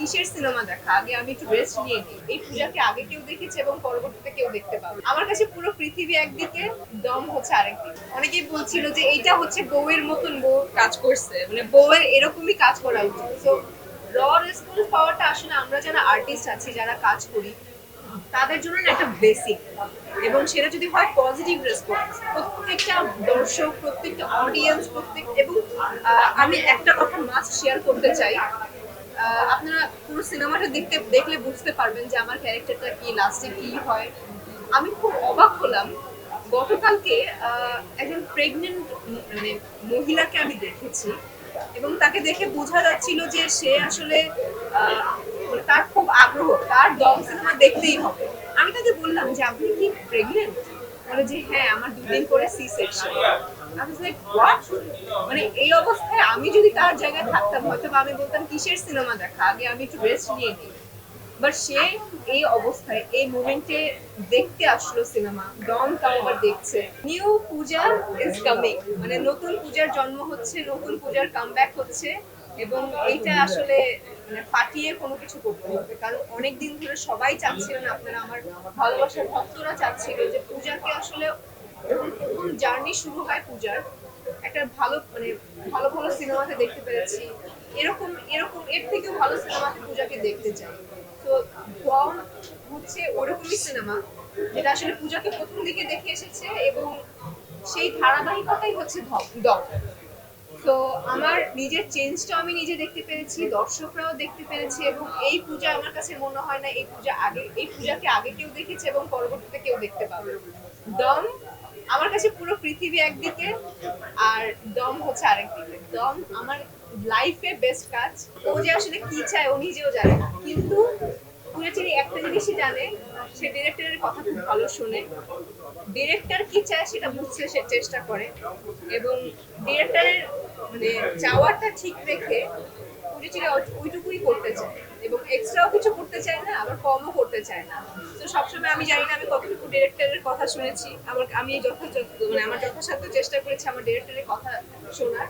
কিসের সিনেমা দেখা, আগে আমি একটু রেস্ট নিয়ে নিই। এই পূজাকে আগে কেউ দেখেছে এবং পরবর্তীতে কেউ দেখতে পাবে। আমার কাছে পুরো পৃথিবী একদিকে, দম হচ্ছে আরেকদিকে। অনেকেই বলছিল যে এইটা হচ্ছে বউয়ের মতন বউ কাজ করছে, মানে বউয়ের এরকমই কাজ করা উচিত। তো র রেসপন্স পাওয়াটা আসলে আমরা যারা আর্টিস্ট আছি, যারা কাজ করি, তাদের জন্য একটা বেসিক। এবং সেটা যদি হয় পজিটিভ রেসপন্স, প্রত্যেকটা দর্শক, প্রত্যেকটা অডিয়েন্স, এবং আমি একটা কথা মাস্ট শেয়ার করতে চাই। আপনারা পুরো সিনেমাটা দেখলে বুঝতে পারবেন যে আমার ক্যারেক্টারটা কি, লাস্টে কি হয়। আমি খুব অবাক হলাম গতকালকে একজন প্রেগনেন্ট মানে মহিলাকে আমি দেখেছি, এবং তাকে দেখে বোঝা যাচ্ছিল যে সে আসলে মানে তার খুব আগ্রহ, তার দম সিনেমা দেখতেই হবে। আমি তাকে বললাম যে আপনি কি প্রেগনেন্ট? বলে যে হ্যাঁ, আমার 2 দিন পরে সি সেকশন। আমি লাইক হোয়াট? মানে এই অবস্থায় আমি যদি তার জায়গায় থাকতাম, হয়তো আমি বলতাম কিসের সিনেমা দেখা, আগে আমি একটু রেস্ট নিয়ে নিই। বাট সে এই অবস্থায়, এই মোমেন্টে দেখতে আসলো সিনেমা, ডন তাও আবার দেখছে। নিউ পূজা ইজ কামিং, মানে নতুন পূজার জন্ম হচ্ছে, নতুন পূজার কামব্যাক হচ্ছে। এবং এইটা আসলে মানে ফাটিয়ে কোনো কিছু করতে হবে, কারণ অনেকদিন ধরে সবাই চাচ্ছিলেন, আপনারা আমার ভালোবাসার ভক্তরা চাচ্ছিল যে পূজাকে আসলে নতুন জার্নি শুরু হয় পূজার একটা ভালো, মানে ভালো ভালো সিনেমাতে দেখতে পেরেছি। এরকম এরকম এর থেকেও ভালো সিনেমাতে পূজাকে দেখতে চাই। তো ডন হচ্ছে ওরকমই সিনেমা, যেটা আসলে পূজাকে প্রথম দিকে দেখে এসেছে, এবং সেই ধারাবাহিকতাই হচ্ছে ডন। তো আমার নিজের চেঞ্জটা আমি নিজে দেখতে পেরেছি, দর্শকরাও দেখতে পেরেছে। এবং এই পূজা আমার কাছে মনে হয় না এই পূজাকে আগে কেউ দেখেছে এবং পরবর্তীতে কেউ দেখতে পাবে। দম আমার কাছে পুরো পৃথিবী একদিকে, আর দম হচ্ছে আরেকদিকে। দম আমার লাইফে বেস্ট কাজ। ও যে আসলে কি চায় ও নিজেও জানে না, কিন্তু পুরোপুরি একটা জিনিসই জানে, সে ডিরেক্টরের কথা খুব ভালো শোনে। ডিরেক্টর কি চায় সেটা বুঝতে সে চেষ্টা করে, এবং ডিরেক্টরের মানে চাওয়াটা ঠিক রেখে পুরোপুরি ওইটুকুই করতে চায়, এবং এক্সট্রাও কিছু করতে চায় না, আবার কমও করতে চায় না। তো সবসময় আমি জানি না আমি কতটুকু ডিরেক্টরের কথা শুনেছি, আমি যথাযথ মানে আমার যথাসাধ্য চেষ্টা করেছি আমার ডিরেক্টরের কথা শোনার।